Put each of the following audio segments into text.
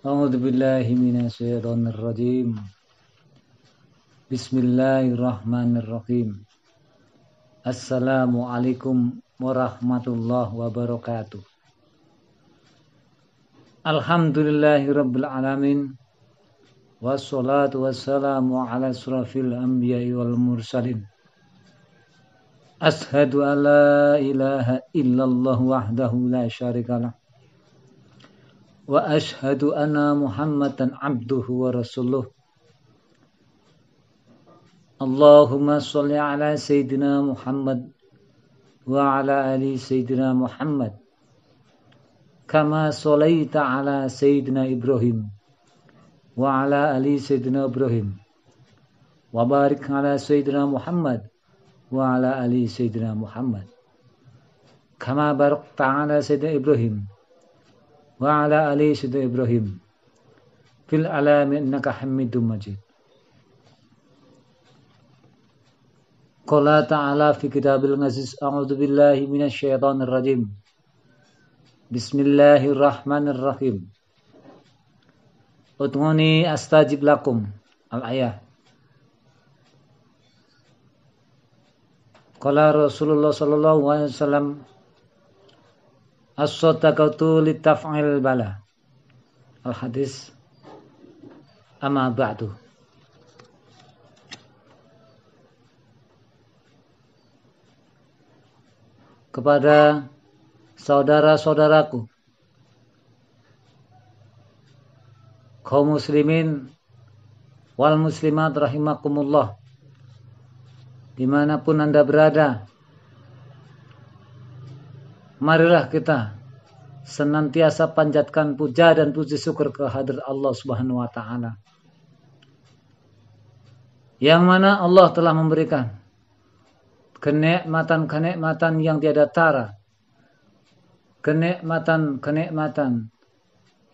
A'udzu billahi minasyaitonir rajim. Bismillahirrahmanirrahim. Assalamualaikum warahmatullahi wabarakatuh. Alhamdulillahirabbil alamin. Wassalatu wassalamu ala asrafil anbiya'i wal mursalin. Ashhadu an la ilaha illallah wahdahu la syarikalah. Wa ashhadu anna Muhammadan abduhu wa rasuluh. Allahumma sholli ala sayyidina Muhammad wa ala ali sayyidina Muhammad kama sholaita ala sayyidina Ibrahim wa ala ali sayyidina Ibrahim wa barik ala sayyidina Muhammad wa ala ali sayyidina Muhammad kama barakta ala sayyidina Ibrahim wa ala ali sayyidina Ibrahim fil alamin innaka Hamidum Majid. Qala ta'ala fi kitabil aziz, a'udzu billahi minasyaitonir rajim. Bismillahirrahmanirrahim. Ud'uni astajib lakum. Al-ayah. Qala Rasulullah sallallahu alaihi wasallam, as-sadaqatu litaf'il bala. Al-hadis. Amma ba'du. Kepada saudara-saudaraku kaum muslimin wal muslimat rahimakumullah, dimanapun Anda berada, marilah kita senantiasa panjatkan puja dan puji syukur kehadirat Allah Subhanahu wa taala, yang mana Allah telah memberikan kenikmatan-kenikmatan yang tiada tara, kenikmatan-kenikmatan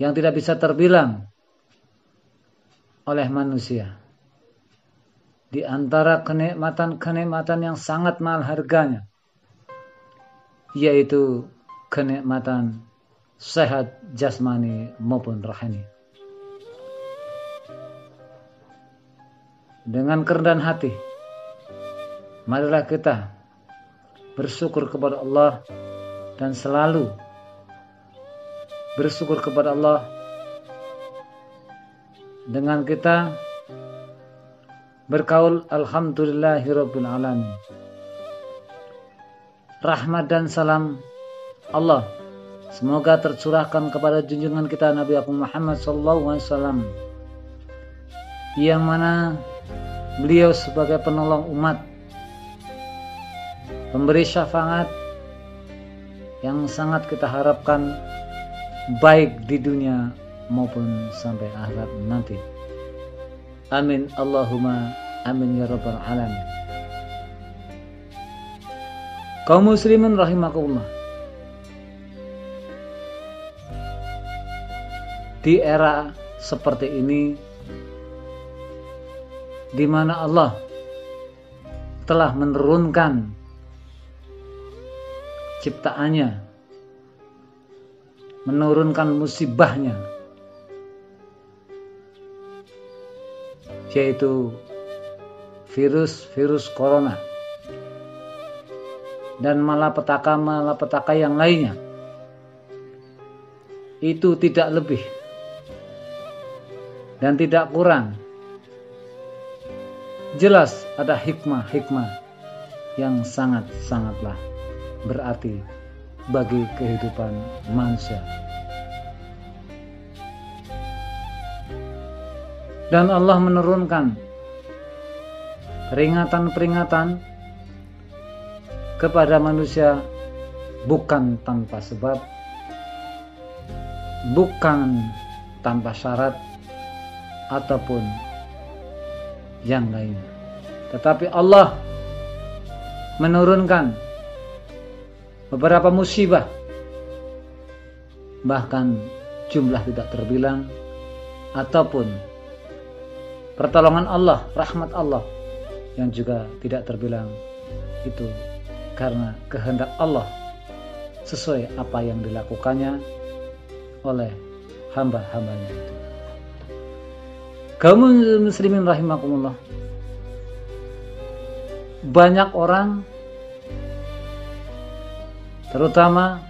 yang tidak bisa terbilang oleh manusia. Di antara kenikmatan-kenikmatan yang sangat mahal harganya, yaitu kenikmatan sehat jasmani maupun rohani. Dengan kerendahan hati, marilah kita bersyukur kepada Allah dan selalu bersyukur kepada Allah dengan kita berkaul alhamdulillahirabbil alamin. Rahmat dan salam Allah semoga tercurahkan kepada junjungan kita Nabi Muhammad SAW, yang mana beliau sebagai penolong umat, pemberi syafaat yang sangat kita harapkan baik di dunia maupun sampai akhirat nanti. Amin Allahumma amin ya rabbal alamin. Kaum muslimin rahimakumullah, di era seperti ini di mana Allah telah menurunkan ciptaannya, menurunkan musibahnya, yaitu virus corona dan malapetaka yang lainnya. Itu tidak lebih dan tidak kurang. Jelas ada hikmah-hikmah yang sangatlah berarti bagi kehidupan manusia. Dan Allah menurunkan peringatan-peringatan kepada manusia bukan tanpa sebab, bukan tanpa syarat ataupun yang lain. Tetapi Allah menurunkan beberapa musibah, bahkan jumlah tidak terbilang, ataupun pertolongan Allah, rahmat Allah yang juga tidak terbilang. Itu karena kehendak Allah sesuai apa yang dilakukannya oleh hamba-hambanya itu. Kaum muslimin rahimakumullah, banyak orang, terutama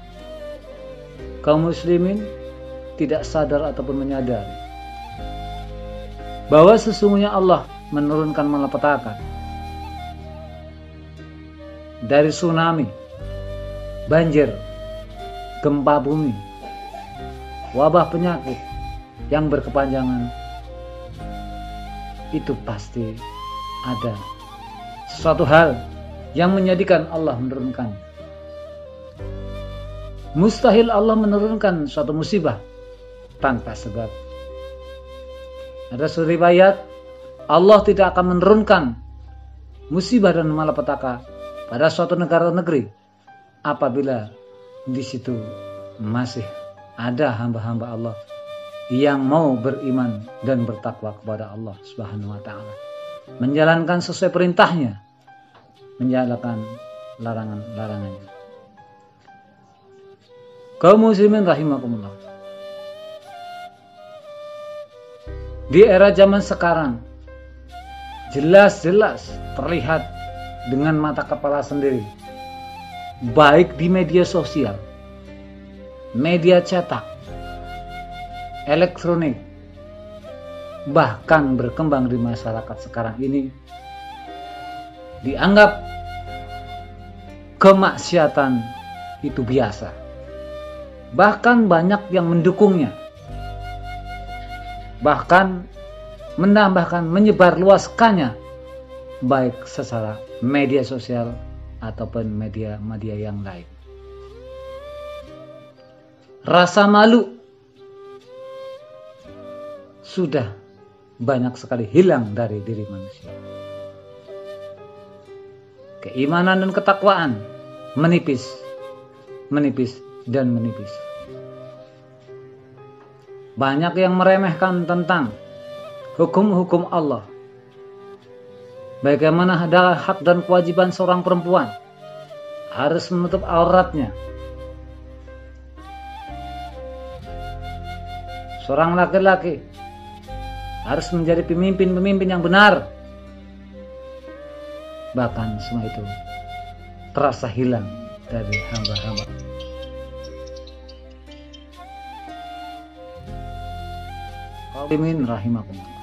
kaum muslimin, tidak sadar ataupun menyadari bahwa sesungguhnya Allah menurunkan malapetaka dari tsunami, banjir, gempa bumi, wabah penyakit yang berkepanjangan. Itu pasti ada sesuatu hal yang menjadikan Allah menurunkan. Mustahil Allah menurunkan suatu musibah tanpa sebab. Ada suatu riwayat, Allah tidak akan menurunkan musibah dan malapetaka pada suatu negara negeri apabila di situ masih ada hamba-hamba Allah yang mau beriman dan bertakwa kepada Allah Subhanahu wa taala, menjalankan sesuai perintahnya, menjalankan larangannya. Kaum muslimin rahimakumullah, di era zaman sekarang jelas-jelas terlihat dengan mata kepala sendiri, baik di media sosial, media cetak, elektronik, bahkan berkembang di masyarakat sekarang ini, dianggap kemaksiatan itu biasa. Bahkan banyak yang mendukungnya, bahkan menambahkan menyebarluaskannya, baik secara media sosial ataupun media yang lain. Rasa malu sudah banyak sekali hilang dari diri manusia. Keimanan dan ketakwaan menipis dan menipis. Banyak yang meremehkan tentang hukum-hukum Allah. Bagaimana adalah hak dan kewajiban seorang perempuan harus menutup auratnya. Seorang laki-laki harus menjadi pemimpin yang benar. Bahkan semua itu terasa hilang dari hamba-hamba. Qaumin rahimakumullah.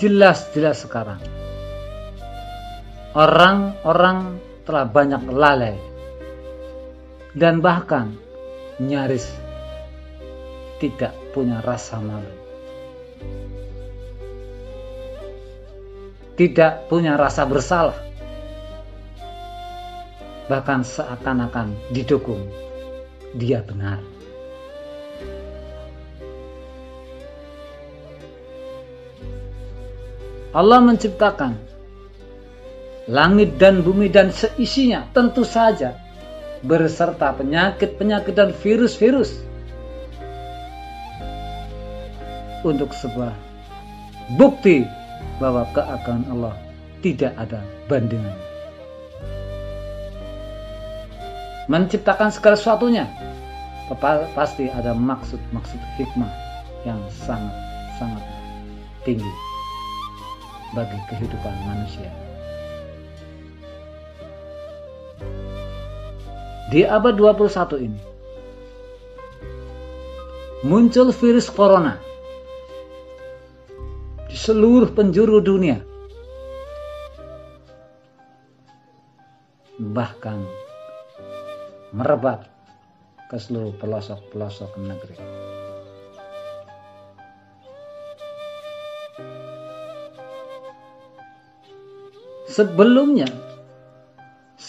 Jelas-jelas sekarang orang-orang telah banyak lalai dan bahkan nyaris tidak punya rasa malu, tidak punya rasa bersalah, bahkan seakan-akan didukung dia benar. Allah menciptakan langit dan bumi dan seisinya, tentu saja berserta penyakit-penyakit dan virus-virus, untuk sebuah bukti bahwa keagungan Allah tidak ada bandingan. Menciptakan segala sesuatunya pasti ada maksud hikmah yang sangat tinggi bagi kehidupan manusia. Di abad 21 ini muncul virus corona di seluruh penjuru dunia, bahkan merebak ke seluruh pelosok-pelosok negeri.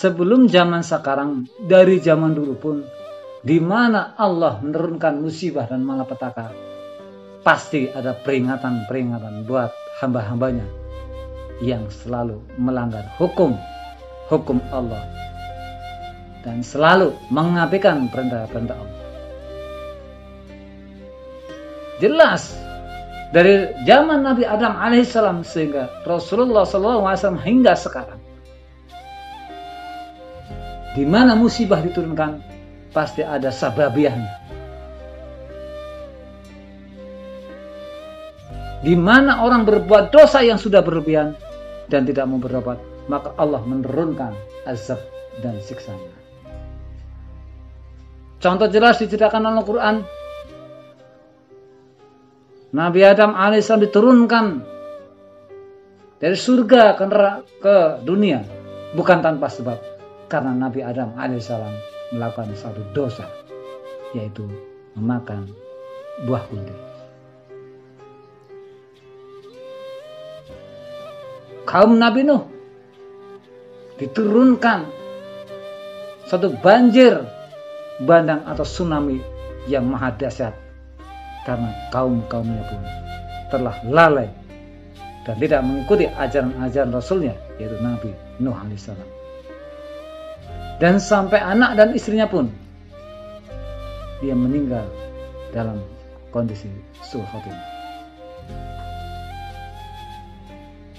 Sebelum zaman sekarang, dari zaman dulu pun, di mana Allah menurunkan musibah dan malapetaka, pasti ada peringatan buat hamba-hambanya yang selalu melanggar hukum Allah dan selalu mengabaikan perintah-perintah Allah. Jelas dari zaman Nabi Adam alaihissalam sehingga Rasulullah SAW hingga sekarang, di mana musibah diturunkan pasti ada sababiahnya. di mana orang berbuat dosa yang sudah berlebihan dan tidak mau bertobat, maka Allah menurunkan azab dan siksanya. Contoh jelas diceritakan oleh Al-Quran. Nabi Adam alaihissalam diturunkan dari surga ke dunia bukan tanpa sebab, karena Nabi Adam alaihissalam melakukan satu dosa, yaitu memakan buah kunti. Kaum Nabi Nuh diturunkan satu banjir bandang atau tsunami yang maha dahsyat, karena kaumnya pun telah lalai dan tidak mengikuti ajaran-ajaran Rasulnya, yaitu Nabi Nuh alaihissalam. Dan sampai anak dan istrinya pun dia meninggal dalam kondisi su'ul khotimah.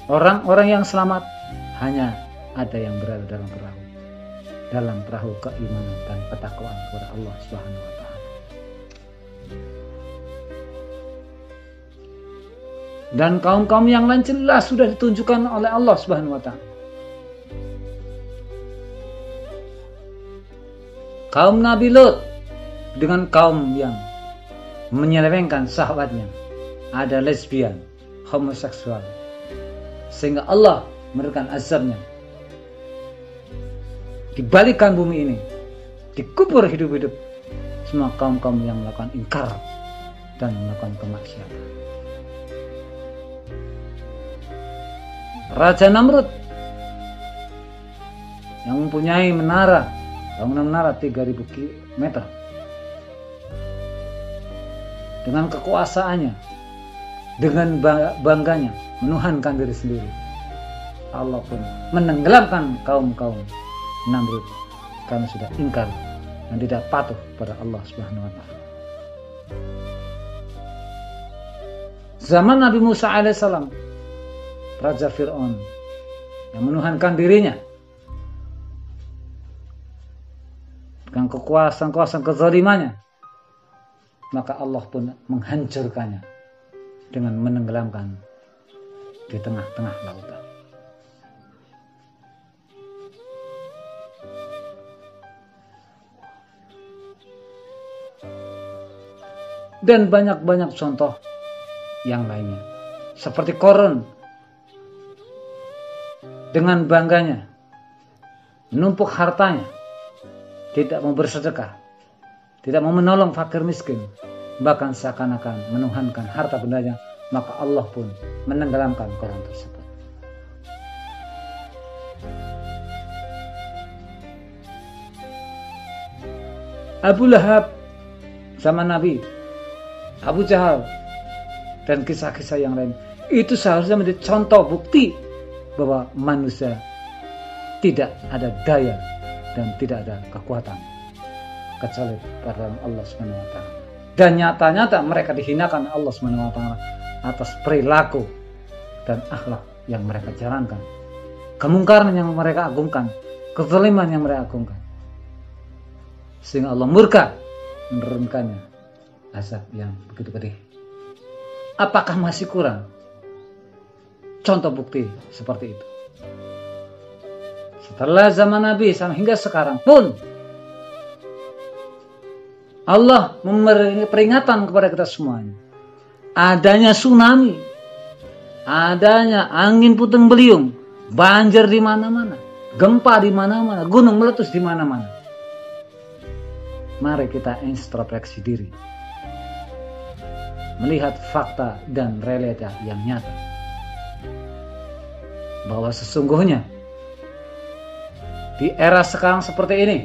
Orang-orang yang selamat hanya ada yang berada dalam perahu keimanan dan ketakwaan kepada Allah Subhanahu wa taala. Dan kaum-kaum yang lain jelas sudah ditunjukkan oleh Allah Subhanahu wa taala. Kaum Nabi Lut dengan kaum yang menyelewengkan sahabatnya, ada lesbian, homoseksual, sehingga Allah memberikan azabnya. Dibalikkan bumi ini, dikubur hidup-hidup semua kaum-kaum yang melakukan ingkar dan melakukan kemaksiatan. Raja Namrud yang mempunyai bangunan menara 3000 meter, dengan kekuasaannya, dengan bangganya menuhankan diri sendiri, Allah pun menenggelamkan kaum-kaum Namrud karena sudah ingkar dan tidak patuh pada Allah Subhanahu wa taala. Zaman Nabi Musa alaihissalam, Raja Fir'aun yang menuhankan dirinya dengan kekuasaan kezalimannya, maka Allah pun menghancurkannya dengan menenggelamkan di tengah-tengah lautan. Dan banyak-banyak contoh yang lainnya, seperti Qarun dengan bangganya menumpuk hartanya, tidak mau bersedekah, tidak mau menolong fakir miskin, bahkan seakan-akan menuhankan harta bendanya, maka Allah pun menenggelamkan Qarun tersebut. Abu Lahab zaman Nabi, Abu Jahal, dan kisah-kisah yang lain, itu seharusnya menjadi contoh bukti bahwa manusia tidak ada daya dan tidak ada kekuatan kecuali pada Allah Subhanahu wa taala. Dan nyata-nyata mereka dihinakan Allah Subhanahu wa taala atas perilaku dan akhlak yang mereka jalankan, kemungkaran yang mereka agungkan, kezaliman yang mereka agungkan, sehingga Allah murka menurunkannya azab yang begitu pedih. Apakah masih kurang contoh bukti seperti itu? Setelah zaman Nabi sampai hingga sekarang pun Allah memberi peringatan kepada kita semuanya. Adanya tsunami, adanya angin puting beliung, banjir di mana-mana, gempa di mana-mana, gunung meletus di mana-mana. Mari kita introspeksi diri, melihat fakta dan realita yang nyata, bahwa sesungguhnya di era sekarang seperti ini